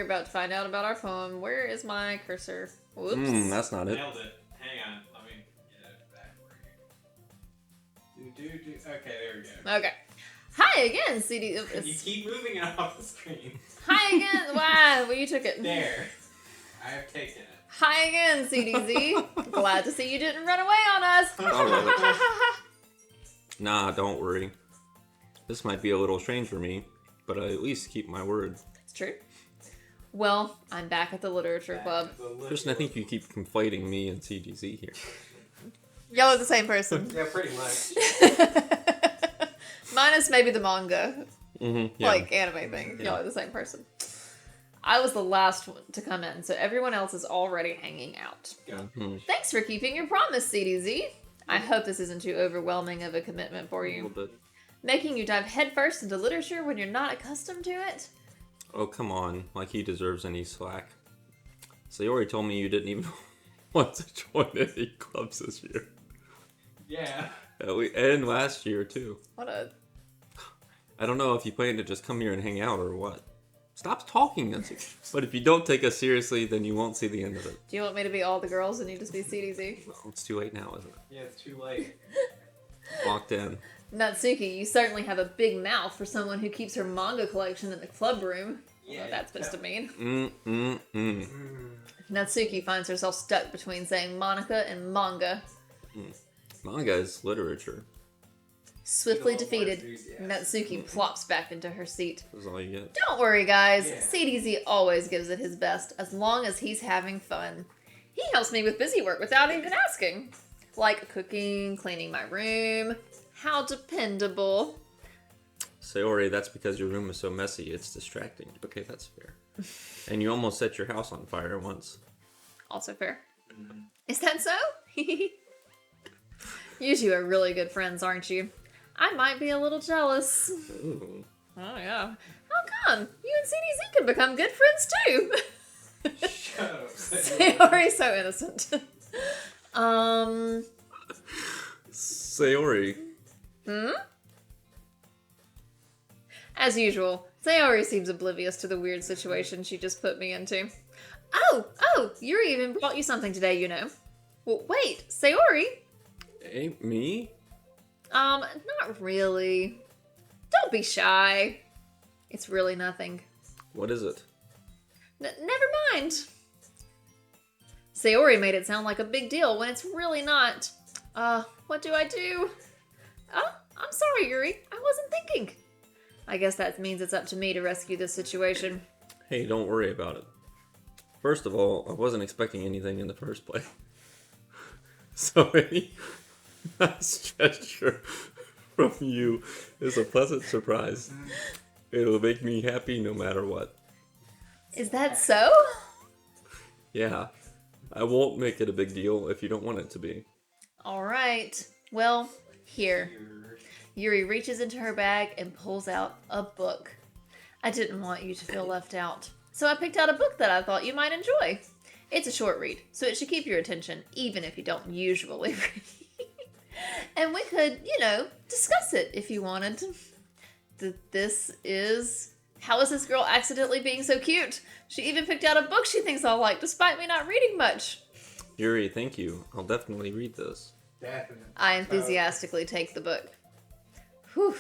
We're about to find out about our poem. Where is my cursor? Whoops. That's not it. Nailed it. Hang on. Let me get it back for you. Okay, there we go. Okay. Hi again, CD. You keep moving it off the screen. Hi again. Wow, well, you took it. There. I have taken it. Hi again, CDZ. Glad to see you didn't run away on us. Nah, don't worry. This might be a little strange for me, but I at least keep my word. It's true. Well, I'm back at the Literature Club. Kristen, I think you keep conflating me and CDZ here. Y'all are the same person. Yeah, pretty much. Minus maybe the manga, Mm-hmm. like anime thing. Y'all are the same person. I was the last one to come in, so everyone else is already hanging out. Mm-hmm. Thanks for keeping your promise, CDZ. I hope this isn't too overwhelming of a commitment for A you. little bit. Making you dive headfirst into literature when you're not accustomed to it? Oh, come on. Like he deserves any slack. Sayori told me you didn't even want to join any clubs this year. Yeah. And last year, too. What a... I don't know if you plan to just come here and hang out or what. Stop talking, Nancy. But if you don't take us seriously, then you won't see the end of it. Do you want me to be all the girls and you just be CDZ? Well, it's too late now, isn't it? Yeah, it's too late. Locked in. Natsuki, you certainly have a big mouth for someone who keeps her manga collection in the club room. Yeah, Although that's supposed to mean. Mm. Natsuki finds herself stuck between saying Monica and manga. Manga is literature. Swiftly More defeated, enthusiastic. Natsuki plops back into her seat. That's all you get. Don't worry, guys. Yeah. CDZ always gives it his best, as long as he's having fun. He helps me with busy work without even asking. Like cooking, cleaning my room. How dependable. Sayori, that's because your room is so messy, it's distracting. Okay, that's fair. And you almost set your house on fire once. Also fair. Is that so? You two are really good friends, aren't you? I might be a little jealous. Ooh. Oh, yeah. How come? You and CDZ could become good friends, too. Shut up. Sayori's so innocent. Sayori. As usual, Sayori seems oblivious to the weird situation she just put me into. Oh, Yuri even brought you something today, you know. Well, wait, Sayori? Hey, me? Not really. Don't be shy. It's really nothing. What is it? Never mind. Sayori made it sound like a big deal when it's really not. What do I do? Oh, I'm sorry, Yuri. I wasn't thinking. I guess that means it's up to me to rescue this situation. Hey, don't worry about it. First of all, I wasn't expecting anything in the first place. So any nice gesture from you is a pleasant surprise. It'll make me happy no matter what. Is that so? Yeah, I won't make it a big deal if you don't want it to be. All right. Well, here. Yuri reaches into her bag and pulls out a book. I didn't want you to feel left out, so I picked out a book that I thought you might enjoy. It's a short read, so it should keep your attention, even if you don't usually read. And we could, discuss it if you wanted. This is... How is this girl accidentally being so cute? She even picked out a book she thinks I'll like, despite me not reading much. Yuri, thank you. I'll definitely read this. Definitely. I enthusiastically take the book. Whew.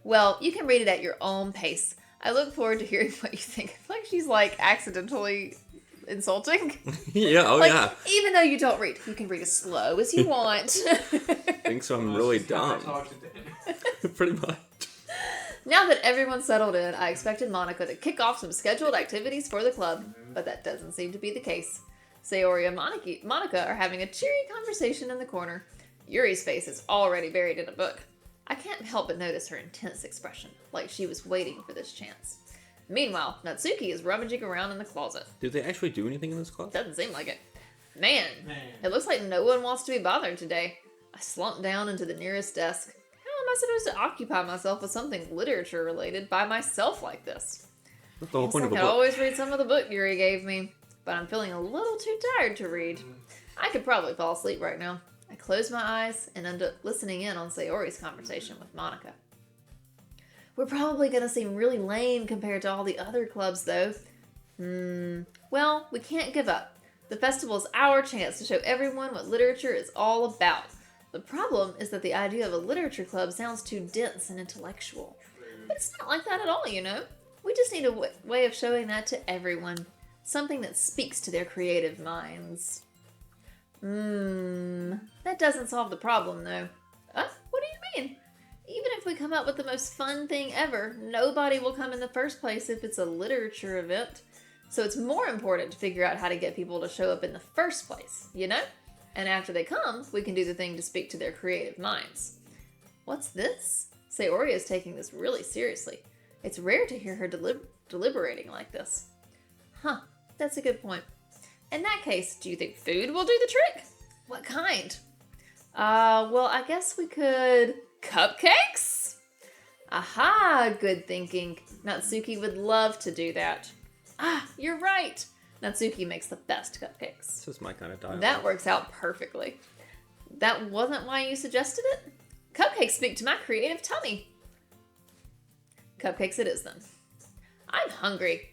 Well, you can read it at your own pace. I look forward to hearing what you think. I feel like she's accidentally insulting. Yeah, yeah. Even though you don't read, you can read as slow as you want. Thinks I'm really dumb. Pretty much. Now that everyone's settled in, I expected Monica to kick off some scheduled activities for the club, but that doesn't seem to be the case. Sayori and Monica are having a cheery conversation in the corner. Yuri's face is already buried in a book. I can't help but notice her intense expression, like she was waiting for this chance. Meanwhile, Natsuki is rummaging around in the closet. Do they actually do anything in this class? Doesn't seem like it. Man, it looks like no one wants to be bothered today. I slumped down into the nearest desk. How am I supposed to occupy myself with something literature related by myself like this? That's the whole Guess point I of a could book. always read some of the book Yuri gave me, but I'm feeling a little too tired to read. I could probably fall asleep right now. I close my eyes and end up listening in on Sayori's conversation with Monica. We're probably going to seem really lame compared to all the other clubs, though. Well, we can't give up. The festival's our chance to show everyone what literature is all about. The problem is that the idea of a literature club sounds too dense and intellectual. But it's not like that at all, you know? We just need a way of showing that to everyone. Something that speaks to their creative minds. That doesn't solve the problem, though. What do you mean? Even if we come up with the most fun thing ever, nobody will come in the first place if it's a literature event. So it's more important to figure out how to get people to show up in the first place, you know? And after they come, we can do the thing to speak to their creative minds. What's this? Sayori is taking this really seriously. It's rare to hear her deliberating like this. Huh, that's a good point. In that case, do you think food will do the trick? What kind? Well, I guess we could... Cupcakes? Aha, good thinking. Natsuki would love to do that. Ah, you're right. Natsuki makes the best cupcakes. This is my kind of dialogue. That works out perfectly. That wasn't why you suggested it? Cupcakes speak to my creative tummy. Cupcakes it is then. I'm hungry.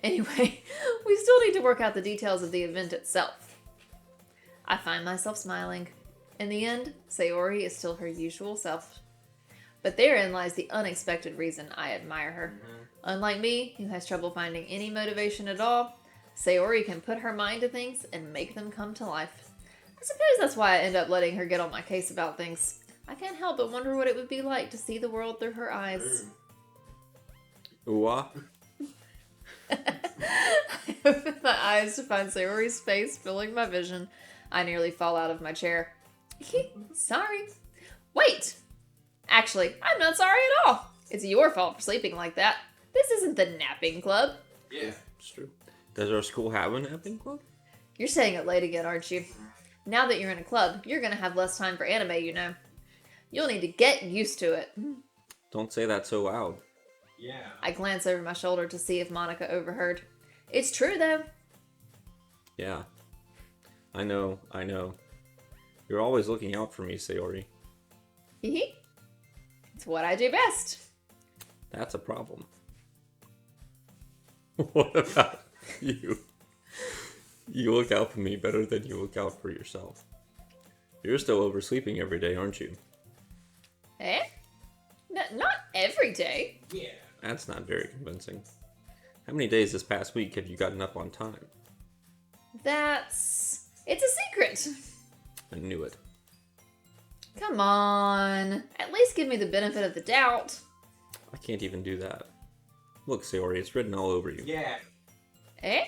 Anyway, we still need to work out the details of the event itself. I find myself smiling. In the end, Sayori is still her usual self. But therein lies the unexpected reason I admire her. Unlike me, who has trouble finding any motivation at all, Sayori can put her mind to things and make them come to life. I suppose that's why I end up letting her get on my case about things. I can't help but wonder what it would be like to see the world through her eyes. Ooh-ah. I open my eyes to find Sayori's face filling my vision. I nearly fall out of my chair. Sorry. Wait! Actually, I'm not sorry at all. It's your fault for sleeping like that. This isn't the napping club. Yeah. It's true. Does our school have a napping club? You're saying it late again, aren't you? Now that you're in a club, you're gonna have less time for anime, you know. You'll need to get used to it. Don't say that so loud. Yeah. I glance over my shoulder to see if Monica overheard. It's true, though. Yeah. I know. You're always looking out for me, Sayori. Hee. It's what I do best. That's a problem. What about you? You look out for me better than you look out for yourself. You're still oversleeping every day, aren't you? Eh? Not every day. Yeah. That's not very convincing. How many days this past week have you gotten up on time? It's a secret. I knew it. Come on. At least give me the benefit of the doubt. I can't even do that. Look, Sayori, it's written all over you. Yeah. Eh?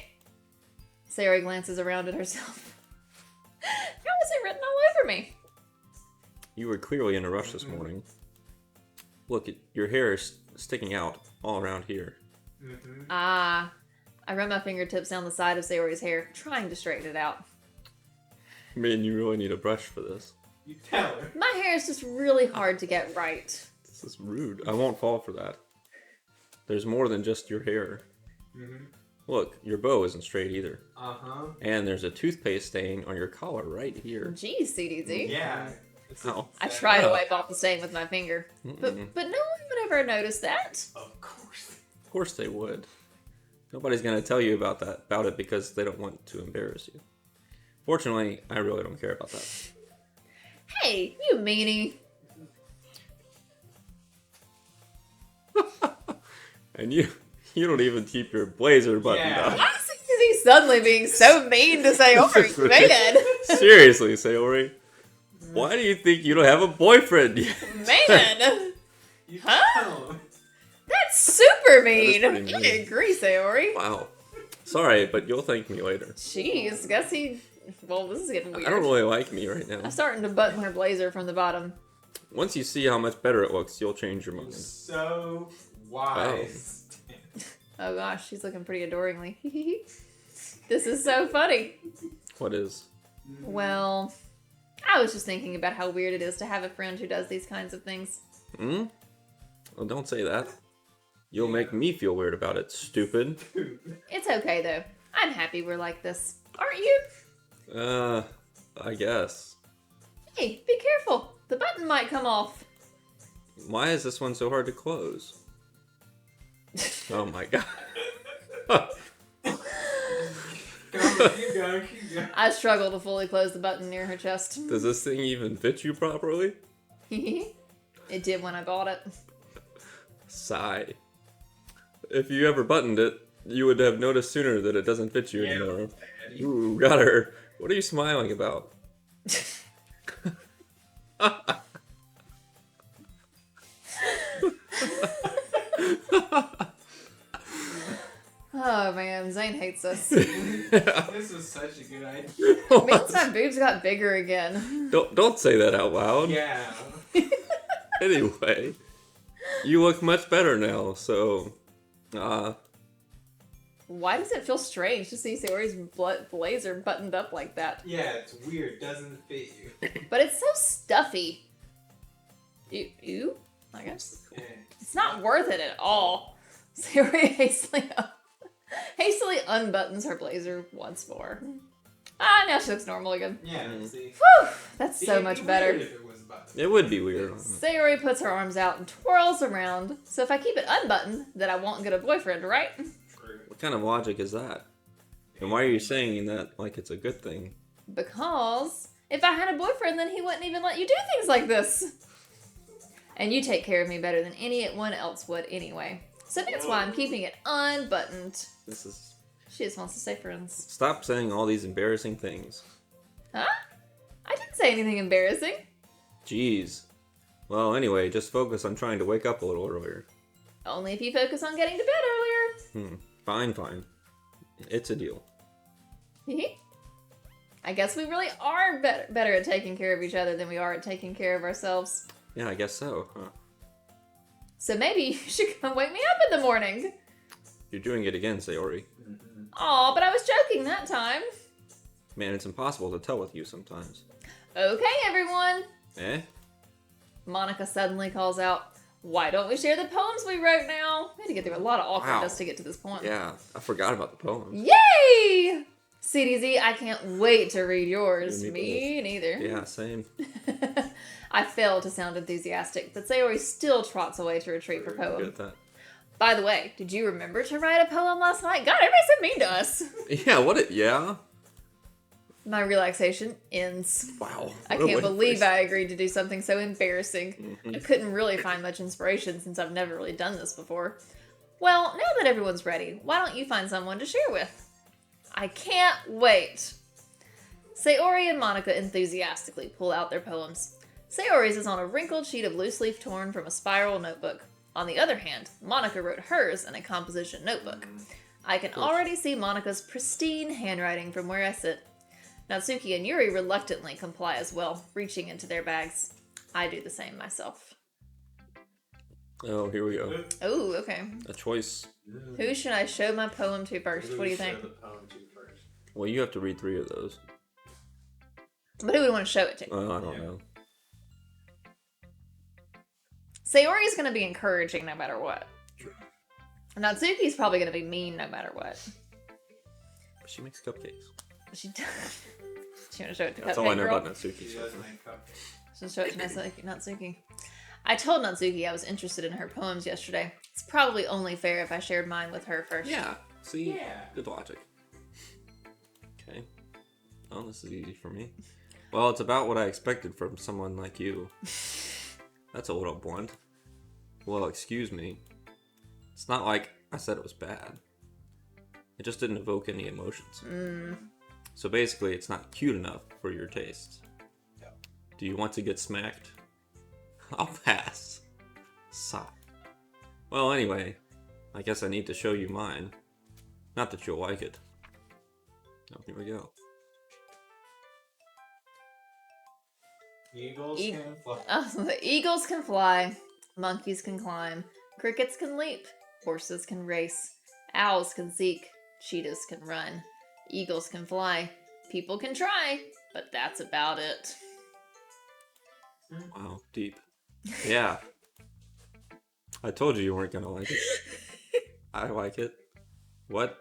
Sayori glances around at herself. How is it written all over me? You were clearly in a rush this morning. Look, your hair is sticking out all around here. Ah. I run my fingertips down the side of Sayori's hair, trying to straighten it out. Man, you really need a brush for this. You tell her. My hair is just really hard to get right. This is rude. I won't fall for that. There's more than just your hair. Look, your bow isn't straight either. And there's a toothpaste stain on your collar right here. Geez, CDZ. Yeah. Ow. I try to wipe off the stain with my finger. But no one would ever notice that. Of course. Of course they would. Nobody's gonna tell you about it because they don't want to embarrass you. Fortunately, I really don't care about that. Hey, you meanie. And you don't even keep your blazer buttoned Yeah. up. Why is he suddenly being so mean to Sayori? Man. Seriously, Sayori. Why do you think you don't have a boyfriend yet? Man. You Huh? tell her. That's super mean. That is pretty I mean. agree, Sayori. Wow. Sorry, but you'll thank me later. Jeez, guess he... Well, this is getting weird. I don't really like me right now. I'm starting to button her blazer from the bottom. Once you see how much better it looks, you'll change your mind. So wise. Oh gosh, she's looking pretty adoringly. This is so funny. What is? Well, I was just thinking about how weird it is to have a friend who does these kinds of things. Well, don't say that. You'll make me feel weird about it, stupid. It's okay though. I'm happy we're like this. Aren't you? I guess. Hey, be careful. The button might come off. Why is this one so hard to close? Oh my god. going, keep going. I struggle to fully close the button near her chest. Does this thing even fit you properly? It did when I bought it. Sigh. If you ever buttoned it, you would have noticed sooner that it doesn't fit you anymore. Ooh, got her. What are you smiling about? Oh man, Zane hates us. This was such a good idea. It means my boobs got bigger again. Don't say that out loud. Yeah. Anyway, you look much better now, so Why does it feel strange to see Sayori's blazer buttoned up like that? Yeah, it's weird. Doesn't fit you. But it's so stuffy. Ew? I guess. Yeah. It's not worth it at all. Sayori hastily unbuttons her blazer once more. Now she looks normal again. Yeah, see? Whew! That's so It'd be much better. weird if it was buttoned. it would be weird. Sayori puts her arms out and twirls around. So if I keep it unbuttoned, then I won't get a boyfriend, right? True. What kind of logic is that? And why are you saying that like it's a good thing? Because if I had a boyfriend, then he wouldn't even let you do things like this. And you take care of me better than anyone else would anyway. So that's why I'm keeping it unbuttoned. This is... She just wants to stay friends. Stop saying all these embarrassing things. Huh? I didn't say anything embarrassing. Jeez. Well, anyway, just focus on trying to wake up a little earlier. Only if you focus on getting to bed earlier. Fine. It's a deal. I guess we really are better at taking care of each other than we are at taking care of ourselves. Yeah, I guess so, huh? So maybe you should come wake me up in the morning. You're doing it again, Sayori. Aw, but I was joking that time. Man, it's impossible to tell with you sometimes. Okay, everyone. Eh? Monica suddenly calls out, why don't we share the poems we wrote now? We had to get through a lot of awkwardness Wow. to get to this point. Yeah, I forgot about the poems. Yay! CDZ, I can't wait to read yours. Me Me neither. Yeah, same. I failed to sound enthusiastic, but Sayori still trots away to retrieve her Good poem. at that. By the way, did you remember to write a poem last night? God, everybody's so mean to us. Yeah, yeah? My relaxation ends. Wow. I what a way can't to believe phrase it. I agreed to do something so embarrassing. I couldn't really find much inspiration since I've never really done this before. Well, now that everyone's ready, why don't you find someone to share with? I can't wait. Sayori and Monica enthusiastically pull out their poems. Sayori's is on a wrinkled sheet of loose leaf torn from a spiral notebook. On the other hand, Monica wrote hers in a composition notebook. I can already see Monica's pristine handwriting from where I sit. Natsuki and Yuri reluctantly comply as well, reaching into their bags. I do the same myself. Oh, here we go. Oh, okay. A choice. Who should I show my poem to first? What do you think? Show the poem to first. Well, you have to read 3 of those. But who would want to show it to? I don't know. Sayori's going to be encouraging no matter what. Natsuki's probably going to be mean no matter what. She makes cupcakes. She does. She want to show it to That's all I Cupcake know Girl? about Natsuki. She does make cupcakes. She'll show it to Natsuki. I told Natsuki I was interested in her poems yesterday. It's probably only fair if I shared mine with her first. Yeah. See? Yeah. Good logic. Okay. Oh, this is easy for me. Well, it's about what I expected from someone like you. That's a little blunt. Well, excuse me. It's not like I said it was bad. It just didn't evoke any emotions. So basically, it's not cute enough for your tastes. No. Do you want to get smacked? I'll pass. Sigh. Well, anyway, I guess I need to show you mine. Not that you'll like it. Oh, here we go. Eagles can fly. The eagles can fly, monkeys can climb, crickets can leap, horses can race, owls can seek, cheetahs can run, eagles can fly, people can try, but that's about it. Wow, deep. Yeah. I told you weren't gonna like it. I like it. What?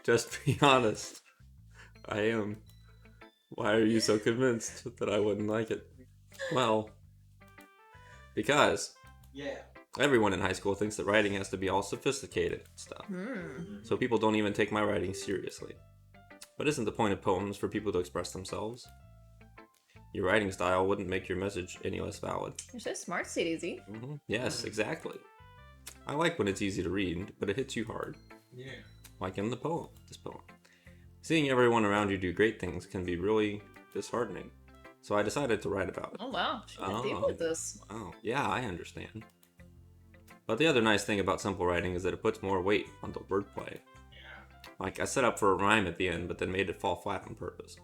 Just be honest. I am. Why are you so convinced that I wouldn't like it? Well, because Yeah. everyone in high school thinks that writing has to be all sophisticated and stuff. So people don't even take my writing seriously. But isn't the point of poems for people to express themselves? Your writing style wouldn't make your message any less valid. You're so smart, CDZ. Yes, exactly. I like when it's easy to read, but it hits you hard. Yeah. Like in this poem. Seeing everyone around you do great things can be really disheartening. So I decided to write about it. Oh wow, she went deep with this. Oh, yeah, I understand. But the other nice thing about simple writing is that it puts more weight on the wordplay. Yeah. Like, I set up for a rhyme at the end, but then made it fall flat on purpose.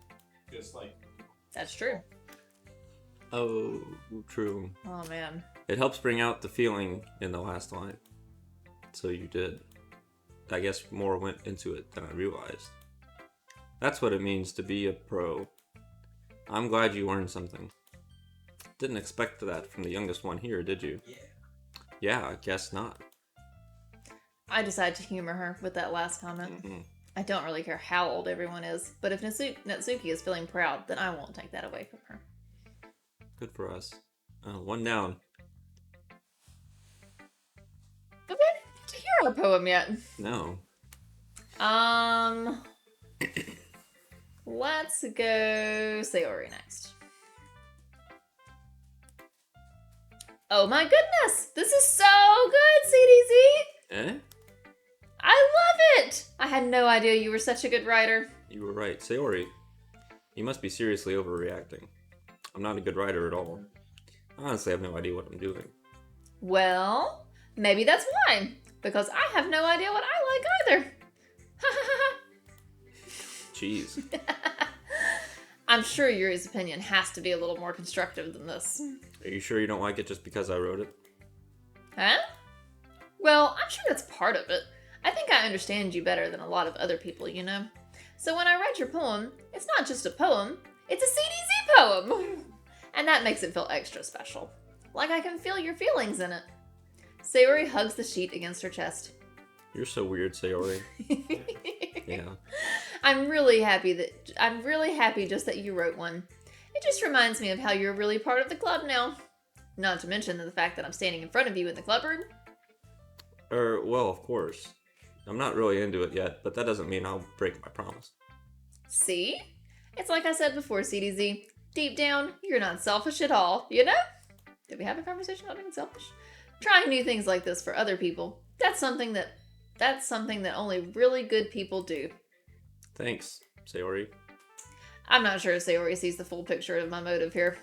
Just like. That's true. Oh, true. Oh man. It helps bring out the feeling in the last line. So you did. I guess more went into it than I realized. That's what it means to be a pro. I'm glad you learned something. Didn't expect that from the youngest one here, did you? Yeah. Yeah, I guess not. I decided to humor her with that last comment. I don't really care how old everyone is, but if Natsuki is feeling proud, then I won't take that away from her. Good for us. One down. But we didn't get to hear our poem yet. No. Let's go Sayori next. Oh my goodness! This is so good, CDZ! Eh? I love it! I had no idea you were such a good writer. You were right. Sayori, you must be seriously overreacting. I'm not a good writer at all. Honestly, I have no idea what I'm doing. Well, maybe that's why. Because I have no idea what I like either. Jeez. I'm sure Yuri's opinion has to be a little more constructive than this. Are you sure you don't like it just because I wrote it? Huh? Well, I'm sure that's part of it. I think I understand you better than a lot of other people, you know? So when I read your poem, it's not just a poem, it's a CDZ poem! And that makes it feel extra special. Like I can feel your feelings in it. Sayori hugs the sheet against her chest. You're so weird, Sayori. Yeah. I'm really happy just that you wrote one. It just reminds me of how you're really part of the club now. Not to mention the fact that I'm standing in front of you in the club room. Well, of course. I'm not really into it yet, but that doesn't mean I'll break my promise. See? It's like I said before, CDZ. Deep down, you're not selfish at all, you know? Did we have a conversation about being selfish? Trying new things like this for other people, that's something that only really good people do. Thanks, Sayori. I'm not sure Sayori sees the full picture of my motive here.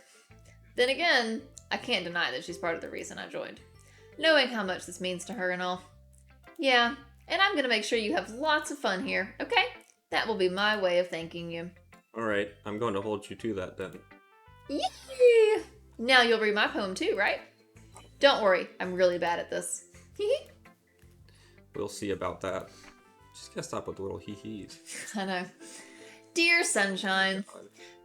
Then again, I can't deny that she's part of the reason I joined. Knowing how much this means to her and all. Yeah, and I'm gonna make sure you have lots of fun here, okay? That will be my way of thanking you. Alright, I'm going to hold you to that then. Yay! Now you'll read my poem too, right? Don't worry, I'm really bad at this. We'll see about that. Just gotta stop with the little hee-hees. I know. Dear sunshine,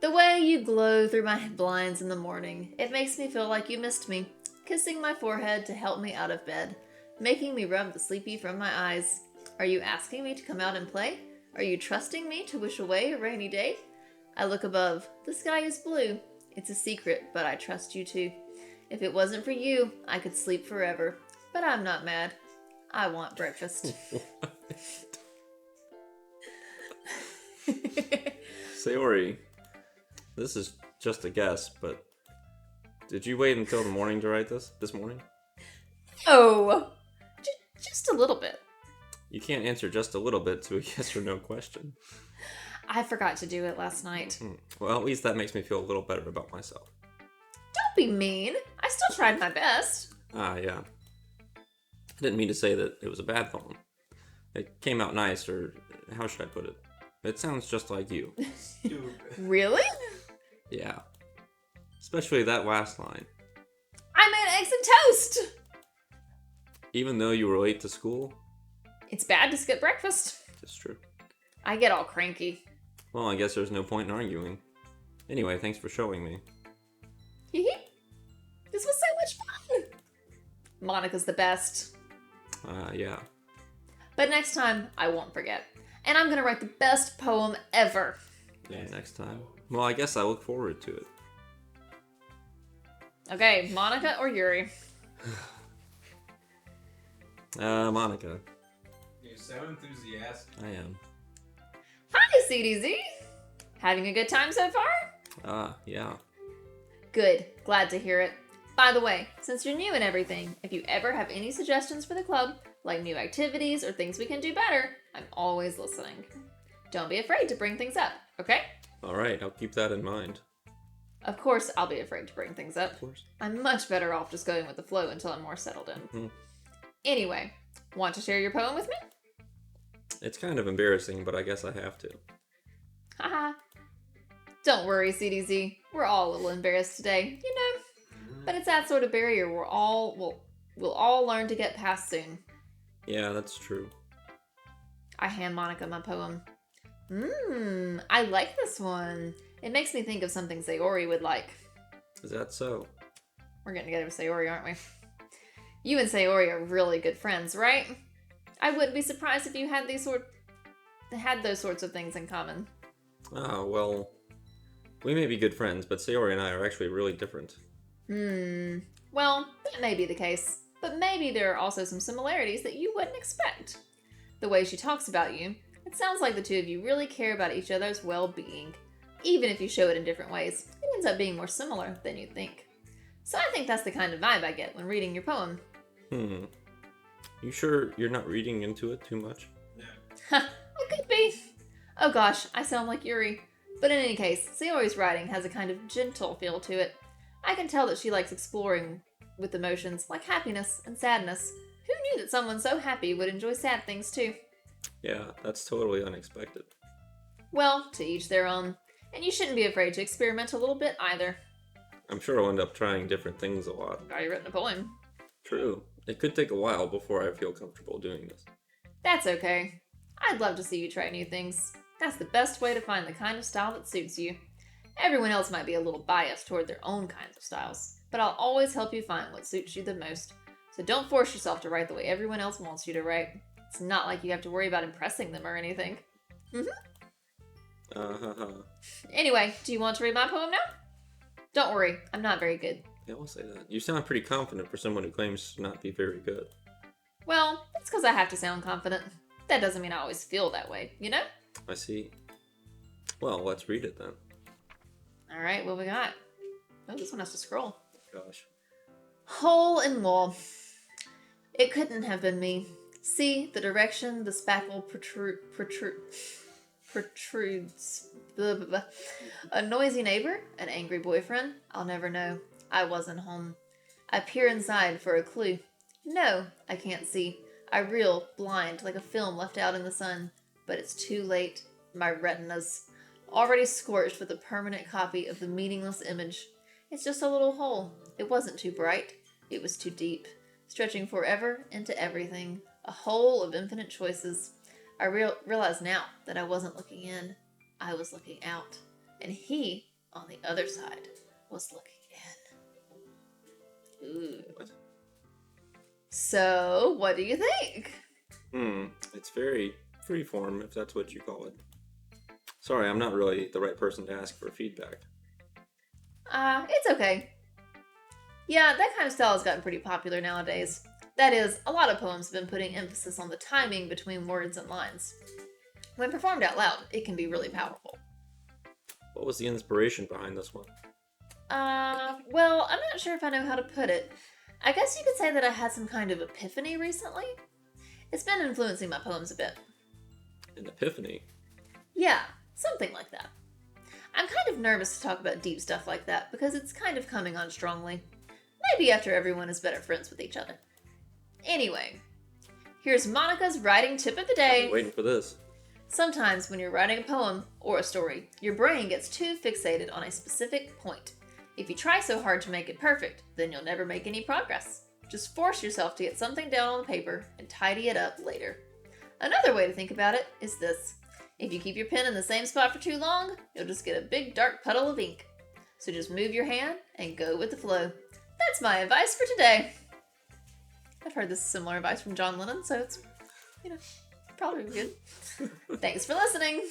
the way you glow through my blinds in the morning, it makes me feel like you missed me, kissing my forehead to help me out of bed, making me rub the sleepy from my eyes. Are you asking me to come out and play? Are you trusting me to wish away a rainy day? I look above. The sky is blue. It's a secret, but I trust you too. If it wasn't for you, I could sleep forever. But I'm not mad. I want breakfast. Sayori, this is just a guess, but did you wait until the morning to write this morning? Oh, just a little bit. You can't answer just a little bit to a yes or no question. I forgot to do it last night. Well, at least that makes me feel a little better about myself. Don't be mean. I still tried my best. Ah, yeah. I didn't mean to say that it was a bad poem. It came out nice, or how should I put it? It sounds just like you. Stupid. Really? Yeah. Especially that last line. I made eggs and toast! Even though you were late to school? It's bad to skip breakfast. That's true. I get all cranky. Well, I guess there's no point in arguing. Anyway, thanks for showing me. This was so much fun! Monica's the best. Yeah. But next time, I won't forget. And I'm gonna write the best poem ever. Yeah, next time. Well, I guess I look forward to it. Okay, Monica or Yuri? Monica. You're so enthusiastic. I am. Hi, CDZ? Having a good time so far? Yeah. Good. Glad to hear it. By the way, since you're new and everything, if you ever have any suggestions for the club, like new activities or things we can do better, I'm always listening. Don't be afraid to bring things up, okay? Alright, I'll keep that in mind. Of course, I'll be afraid to bring things up. Of course. I'm much better off just going with the flow until I'm more settled in. Mm-hmm. Anyway, want to share your poem with me? It's kind of embarrassing, but I guess I have to. Haha. Don't worry, CDZ. We're all a little embarrassed today, you know? But it's that sort of barrier we'll all learn to get past soon. Yeah, that's true. I hand Monica my poem. I like this one. It makes me think of something Sayori would like. Is that so? We're getting together with Sayori, aren't we? You and Sayori are really good friends, right? I wouldn't be surprised if you had those sorts of things in common. Well, we may be good friends, but Sayori and I are actually really different. Well, that may be the case, but maybe there are also some similarities that you wouldn't expect. The way she talks about you, it sounds like the two of you really care about each other's well-being. Even if you show it in different ways, it ends up being more similar than you'd think. So I think that's the kind of vibe I get when reading your poem. You sure you're not reading into it too much? It could be. Oh gosh, I sound like Yuri. But in any case, Sayori's writing has a kind of gentle feel to it. I can tell that she likes exploring with emotions like happiness and sadness. Who knew that someone so happy would enjoy sad things too? Yeah, that's totally unexpected. Well, to each their own. And you shouldn't be afraid to experiment a little bit either. I'm sure I'll end up trying different things a lot. Got you written a poem. True. It could take a while before I feel comfortable doing this. That's okay. I'd love to see you try new things. That's the best way to find the kind of style that suits you. Everyone else might be a little biased toward their own kinds of styles, but I'll always help you find what suits you the most. So don't force yourself to write the way everyone else wants you to write. It's not like you have to worry about impressing them or anything. Anyway, do you want to read my poem now? Don't worry, I'm not very good. Yeah, I'll say that. You sound pretty confident for someone who claims to not be very good. Well, it's because I have to sound confident. That doesn't mean I always feel that way, you know? I see. Well, let's read it then. Alright, what we got? Oh, this one has to scroll. Gosh. Hole in wall. It couldn't have been me. See the direction the spackle protrudes. Blah, blah, blah. A noisy neighbor? An angry boyfriend? I'll never know. I wasn't home. I peer inside for a clue. No, I can't see. I reel, blind, like a film left out in the sun. But it's too late. My retina's already scorched with a permanent copy of the meaningless image. It's just a little hole. It wasn't too bright. It was too deep, stretching forever into everything. A hole of infinite choices. I realize now that I wasn't looking in. I was looking out. And he, on the other side, was looking in. Ooh. What? So, what do you think? It's very freeform, if that's what you call it. Sorry, I'm not really the right person to ask for feedback. It's okay. Yeah, that kind of style has gotten pretty popular nowadays. That is, a lot of poems have been putting emphasis on the timing between words and lines. When performed out loud, it can be really powerful. What was the inspiration behind this one? Well, I'm not sure if I know how to put it. I guess you could say that I had some kind of epiphany recently. It's been influencing my poems a bit. An epiphany? Yeah, something like that. I'm kind of nervous to talk about deep stuff like that because it's kind of coming on strongly. Maybe after everyone is better friends with each other. Anyway, here's Monica's writing tip of the day. I've been waiting for this. Sometimes when you're writing a poem or a story, your brain gets too fixated on a specific point. If you try so hard to make it perfect, then you'll never make any progress. Just force yourself to get something down on the paper and tidy it up later. Another way to think about it is this. If you keep your pen in the same spot for too long, you'll just get a big dark puddle of ink. So just move your hand and go with the flow. That's my advice for today. I've heard this similar advice from John Lennon, so it's, probably good. Thanks for listening.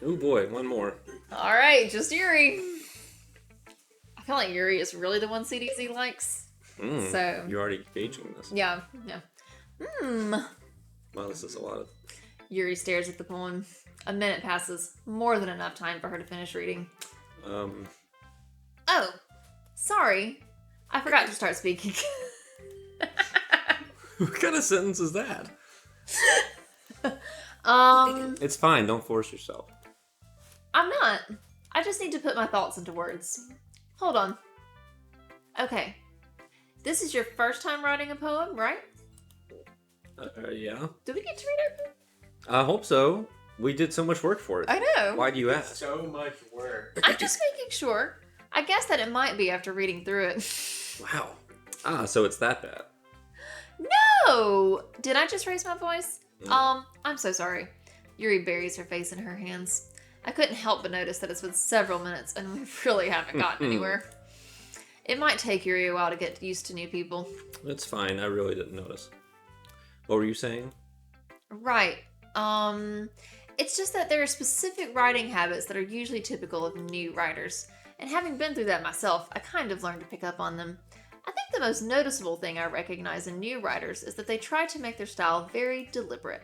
Oh boy, one more. All right, just Yuri. I feel like Yuri is really the one CDZ likes. So You're already gauging this. yeah. Wow, this is a lot of... Yuri stares at the poem. A minute passes, more than enough time for her to finish reading. Oh, sorry. I forgot to start speaking. What kind of sentence is that? It's fine, don't force yourself. I'm not. I just need to put my thoughts into words. Hold on. Okay. This is your first time writing a poem, right? Yeah. Do we get to read it? I hope so. We did so much work for it. I know. Why do you ask? So much work. I'm just making sure. I guess that it might be after reading through it. Wow. So it's that bad. No! Did I just raise my voice? I'm so sorry. Yuri buries her face in her hands. I couldn't help but notice that it's been several minutes and we really haven't gotten anywhere. It might take Yuri a while to get used to new people. It's fine, I really didn't notice. What were you saying? Right. It's just that there are specific writing habits that are usually typical of new writers. And having been through that myself, I kind of learned to pick up on them. I think the most noticeable thing I recognize in new writers is that they try to make their style very deliberate.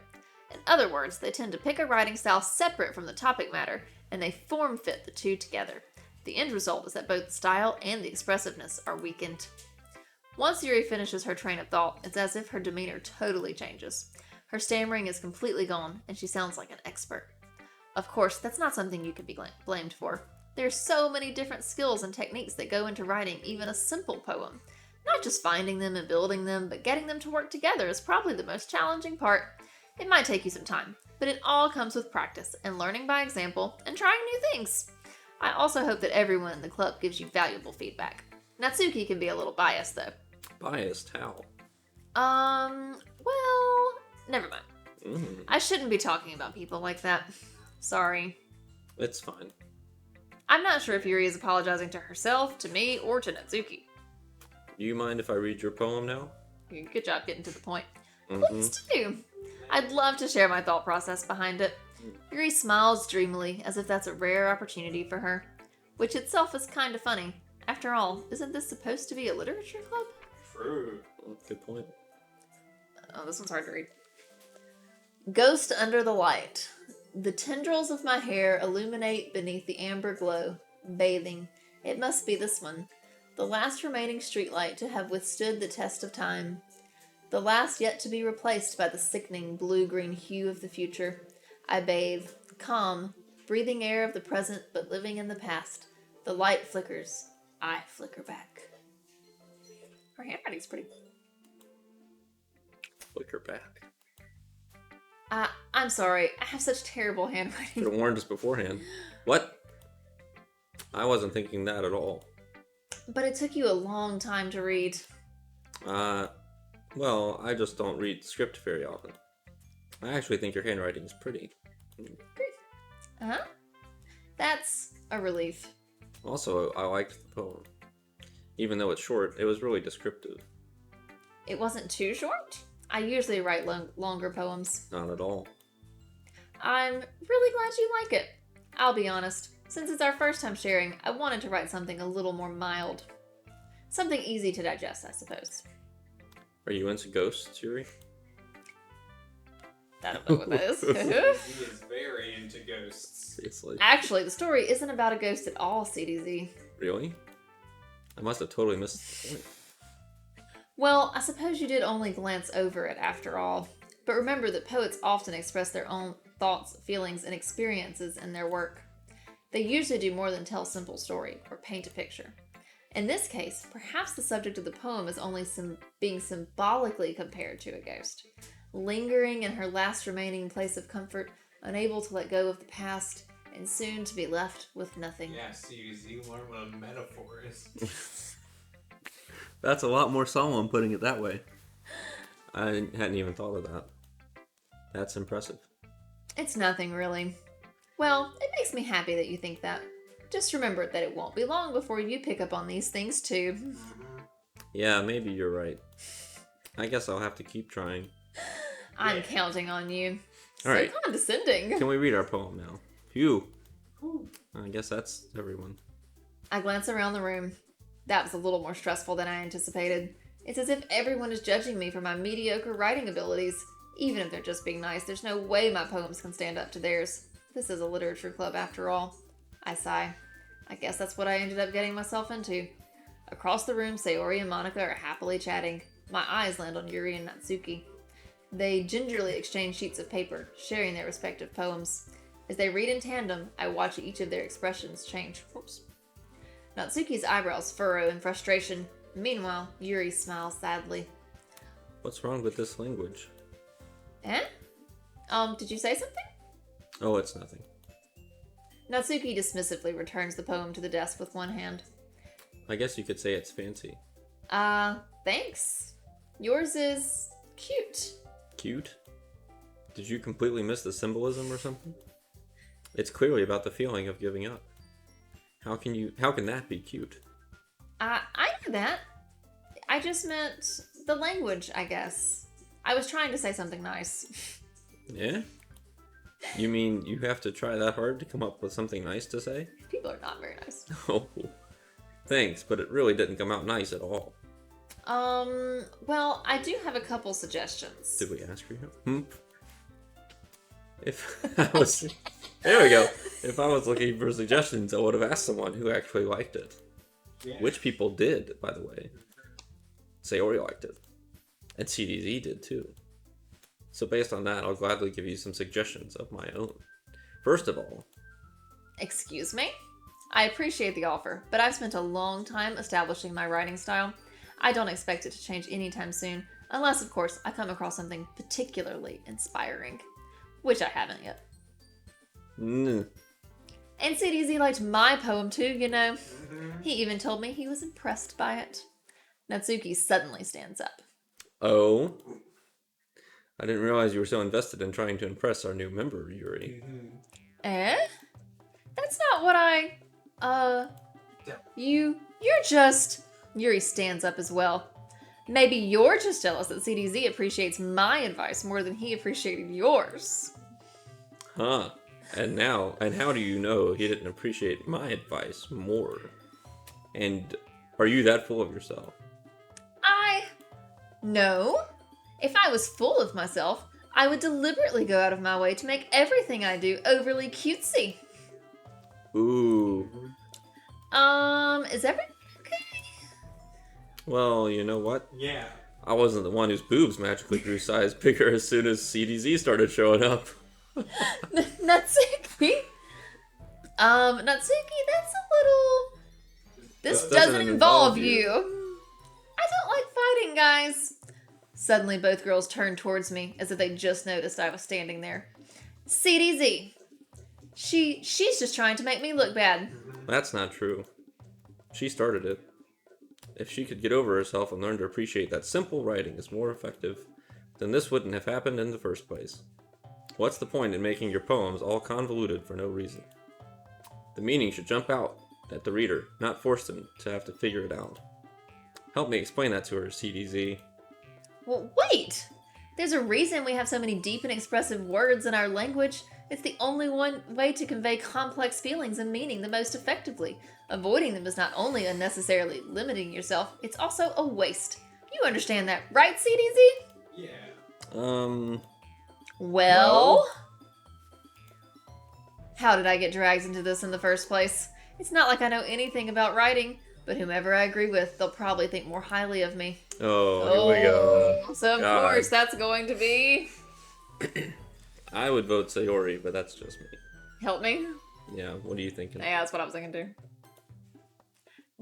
In other words, they tend to pick a writing style separate from the topic matter, and they form fit the two together. The end result is that both the style and the expressiveness are weakened. Once Yuri finishes her train of thought, it's as if her demeanor totally changes. Her stammering is completely gone, and she sounds like an expert. Of course, that's not something you could be blamed for. There's so many different skills and techniques that go into writing even a simple poem. Not just finding them and building them, but getting them to work together is probably the most challenging part. It might take you some time, but it all comes with practice and learning by example and trying new things. I also hope that everyone in the club gives you valuable feedback. Natsuki can be a little biased though. Biased? How? Well, never mind. I shouldn't be talking about people like that. Sorry. It's fine. I'm not sure if Yuri is apologizing to herself, to me, or to Natsuki. Do you mind if I read your poem now? Good job getting to the point. Please do. I'd love to share my thought process behind it. Yuri smiles dreamily, as if that's a rare opportunity for her. Which itself is kind of funny. After all, isn't this supposed to be a literature club? True. Good point. Oh, this one's hard to read. Ghost under the light. The tendrils of my hair illuminate beneath the amber glow, bathing. It must be this one. The last remaining streetlight to have withstood the test of time. The last yet to be replaced by the sickening blue-green hue of the future. I bathe, calm, breathing air of the present but living in the past. The light flickers. I flicker back. Her handwriting's pretty. Flicker back. I'm sorry. I have such terrible Should handwriting. have warned us beforehand. What? I wasn't thinking that at all. But it took you a long time to read. Well, I just don't read script very often. I actually think your handwriting is pretty. Uh-huh. That's a relief. Also, I liked the poem. Even though it's short, it was really descriptive. It wasn't too short? I usually write longer poems. Not at all. I'm really glad you like it. I'll be honest. Since it's our first time sharing, I wanted to write something a little more mild. Something easy to digest, I suppose. Are you into ghosts, Yuri? I don't know what that is. He is very into ghosts. Seriously. Actually, the story isn't about a ghost at all, CDZ. Really? I must have totally missed the point. Well, I suppose you did only glance over it after all. But remember that poets often express their own thoughts, feelings, and experiences in their work. They usually do more than tell a simple story or paint a picture. In this case, perhaps the subject of the poem is only being symbolically compared to a ghost. Lingering in her last remaining place of comfort, unable to let go of the past, and soon to be left with nothing. Yeah, CDZ, you learn what a metaphor is. That's a lot more solemn putting it that way. I hadn't even thought of that. That's impressive. It's nothing, really. Well, it makes me happy that you think that. Just remember that it won't be long before you pick up on these things, too. Yeah, maybe you're right. I guess I'll have to keep trying. I'm counting on you. All right. So condescending. Can we read our poem now? Phew. I guess that's everyone. I glance around the room. That was a little more stressful than I anticipated. It's as if everyone is judging me for my mediocre writing abilities. Even if they're just being nice, there's no way my poems can stand up to theirs. This is a literature club after all. I sigh. I guess that's what I ended up getting myself into. Across the room, Sayori and Monica are happily chatting. My eyes land on Yuri and Natsuki. They gingerly exchange sheets of paper, sharing their respective poems. As they read in tandem, I watch each of their expressions change. Whoops. Natsuki's eyebrows furrow in frustration. Meanwhile, Yuri smiles sadly. What's wrong with this language? Eh? Did you say something? Oh, it's nothing. Natsuki dismissively returns the poem to the desk with one hand. I guess you could say it's fancy. Thanks. Yours is cute. Cute? Did you completely miss the symbolism or something? It's clearly about the feeling of giving up. How can that be cute? I knew that. I just meant the language, I guess. I was trying to say something nice. Yeah? You mean you have to try that hard to come up with something nice to say? People are not very nice. Oh, thanks, but it really didn't come out nice at all. Well, I do have a couple suggestions. Did we ask for you? If I was... There we go. If I was looking for suggestions, I would have asked someone who actually liked it. Yeah. Which people did, by the way. Sayori liked it. And CDZ did too. So based on that, I'll gladly give you some suggestions of my own. First of all... Excuse me? I appreciate the offer, but I've spent a long time establishing my writing style. I don't expect it to change anytime soon, unless, of course, I come across something particularly inspiring. Which I haven't yet. And CDZ liked my poem too, you know. He even told me he was impressed by it. Natsuki suddenly stands up. Oh? I didn't realize you were so invested in trying to impress our new member, Yuri. Eh? That's not what you're just... Yuri stands up as well. Maybe you're just jealous that CDZ appreciates my advice more than he appreciated yours. Huh. And how do you know he didn't appreciate my advice more? And are you that full of yourself? No. If I was full of myself, I would deliberately go out of my way to make everything I do overly cutesy. Ooh. Is everything okay? Well, you know what? Yeah. I wasn't the one whose boobs magically grew size bigger as soon as CDZ started showing up. Natsuki? Natsuki, that's a little... This doesn't involve you. I don't like fighting, guys. Suddenly, both girls turned towards me, as if they just noticed I was standing there. CDZ. She's just trying to make me look bad. That's not true. She started it. If she could get over herself and learn to appreciate that simple writing is more effective, then this wouldn't have happened in the first place. What's the point in making your poems all convoluted for no reason? The meaning should jump out at the reader, not force them to have to figure it out. Help me explain that to her, CDZ. Well, wait! There's a reason we have so many deep and expressive words in our language. It's the only one way to convey complex feelings and meaning the most effectively. Avoiding them is not only unnecessarily limiting yourself, it's also a waste. You understand that, right, CDZ? Yeah. Well? How did I get dragged into this in the first place? It's not like I know anything about writing, but whomever I agree with, they'll probably think more highly of me. Oh, here we go. So of God. course that's going to be... I would vote Sayori, but that's just me. Help me? Yeah, what are you thinking? Yeah, that's what I was thinking too.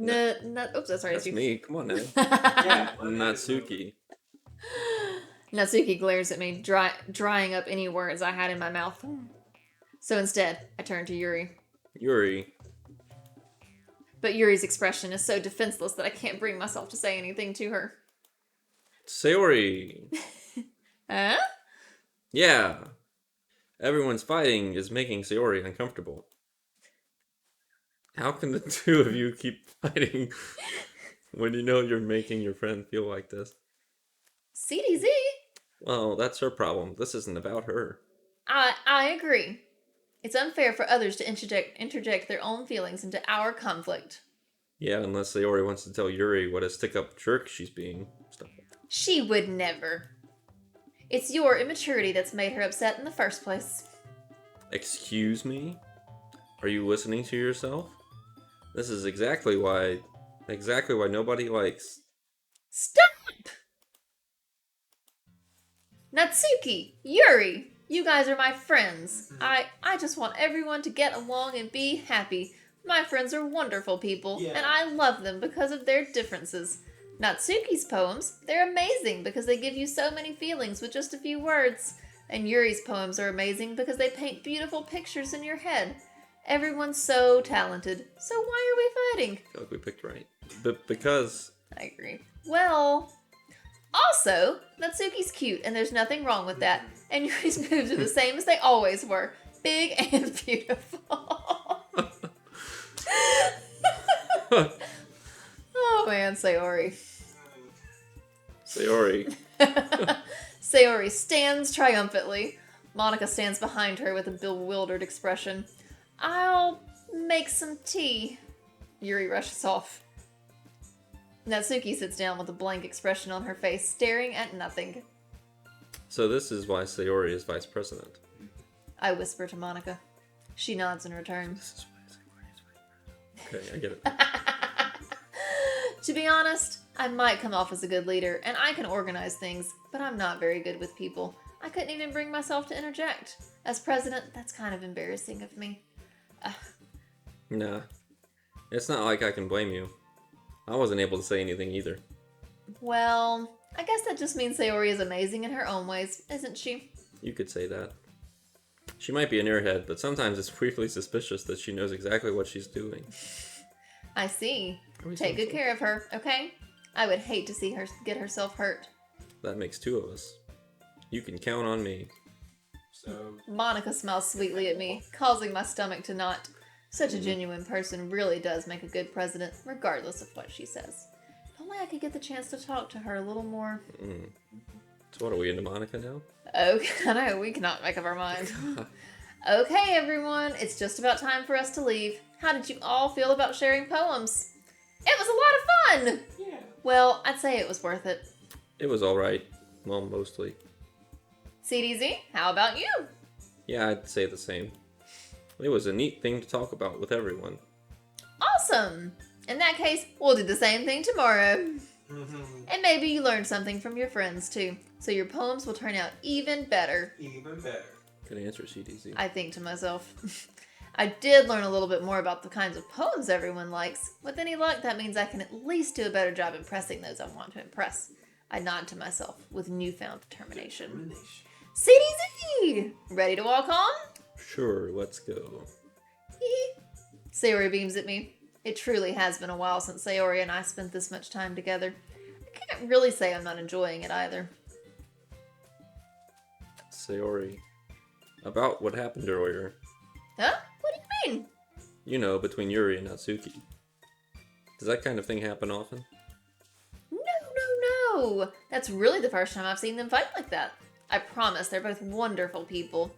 Oops, that's right. That's me. Come on now. Yeah. Natsuki. Natsuki glares at me, drying up any words I had in my mouth. So instead, I turn to Yuri. Yuri. But Yuri's expression is so defenseless that I can't bring myself to say anything to her. Sayori. Huh? Yeah. Everyone's fighting is making Sayori uncomfortable. How can the two of you keep fighting when you know you're making your friend feel like this? CDZ? Well, that's her problem. This isn't about her. I agree. It's unfair for others to interject their own feelings into our conflict. Yeah, unless Sayori wants to tell Yuri what a stick-up jerk she's being. Stuff like that. She would never. It's your immaturity that's made her upset in the first place. Excuse me? Are you listening to yourself? This is exactly why nobody likes. Stop! Natsuki, Yuri, you guys are my friends. I just want everyone to get along and be happy. My friends are wonderful people, Yeah. and I love them because of their differences. Natsuki's poems, they're amazing because they give you so many feelings with just a few words. And Yuri's poems are amazing because they paint beautiful pictures in your head. Everyone's so talented, so why are we fighting? I feel like we picked right. But because I agree. Well, also, Natsuki's cute, and there's nothing wrong with that. And Yuri's moves are the same as they always were. Big and beautiful. Oh man, Sayori. Sayori. Sayori stands triumphantly. Monica stands behind her with a bewildered expression. I'll make some tea. Yuri rushes off. Natsuki sits down with a blank expression on her face, staring at nothing. So this is why Sayori is vice president. I whisper to Monica. She nods in return. This is why Sayori is vice president. Okay, I get it. To be honest, I might come off as a good leader, and I can organize things, but I'm not very good with people. I couldn't even bring myself to interject. As president, that's kind of embarrassing of me. Nah. It's not like I can blame you. I wasn't able to say anything either. Well, I guess that just means Sayori is amazing in her own ways, isn't she? You could say that. She might be an airhead, but sometimes it's weirdly suspicious that she knows exactly what she's doing. I see. Are we Take good so- care of her, okay? I would hate to see her get herself hurt. That makes two of us. You can count on me. So, Monica smiles sweetly at me, causing my stomach to knot. Such a genuine person really does make a good president, regardless of what she says. If only I could get the chance to talk to her a little more. So what, are we into Monica now? Okay, I know, we cannot make up our mind. Okay, everyone, it's just about time for us to leave. How did you all feel about sharing poems? It was a lot of fun! yeah. Well, I'd say it was worth it. It was alright. Well, mostly. CDZ, how about you? Yeah, I'd say the same. It was a neat thing to talk about with everyone. Awesome! In that case, we'll do the same thing tomorrow. Mm-hmm. And maybe you learned something from your friends too, so your poems will turn out even better. Even better. Good answer, CDZ. I think to myself. I did learn a little bit more about the kinds of poems everyone likes. With any luck, that means I can at least do a better job impressing those I want to impress. I nod to myself with newfound determination. CDZ! Ready to walk on? Sure, let's go. Sayori beams at me. It truly has been a while since Sayori and I spent this much time together. I can't really say I'm not enjoying it either. Sayori. About what happened earlier. Huh? What do you mean? You know, between Yuri and Natsuki. Does that kind of thing happen often? No. That's really the first time I've seen them fight like that. I promise they're both wonderful people.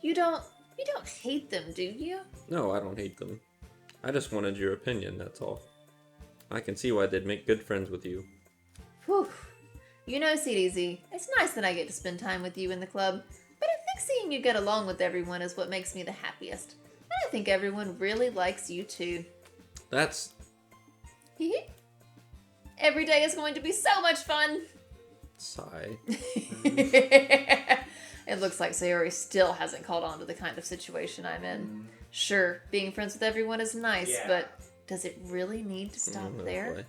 You don't hate them, do you? No, I don't hate them. I just wanted your opinion, that's all. I can see why they'd make good friends with you. Whew. You know, CDZ, it's nice that I get to spend time with you in the club, but I think seeing you get along with everyone is what makes me the happiest. And I think everyone really likes you too. That's... Every day is going to be so much fun. Sigh. It looks like Sayori still hasn't caught on to the kind of situation I'm in. Sure, being friends with everyone is nice, Yeah. but does it really need to stop there? Boy.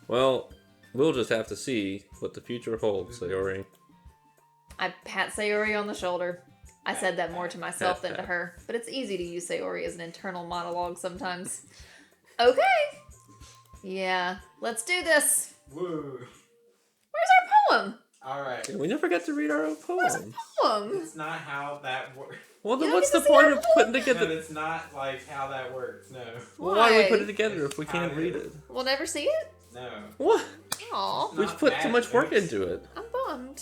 Well, we'll just have to see what the future holds, Sayori. I pat Sayori on the shoulder. I said that more to myself than to her, but it's easy to use Sayori as an internal monologue sometimes. Okay. Yeah, let's do this. Woo. Where's our poem? Alright. We never got to read our own poem. Poem? It's not how that works. Well, then You don't what's get the to see point our of putting But together... it's not like how that works. No. Why do we put it Why? together if we can't read it? We'll never see it? No. What? Aw, We've Not put that too much work nice. into it. I'm bummed.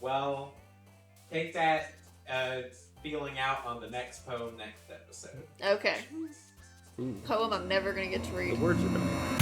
Well, take that feeling out on the next poem next episode. Okay. Ooh. Poem I'm never gonna get to The read. words are better.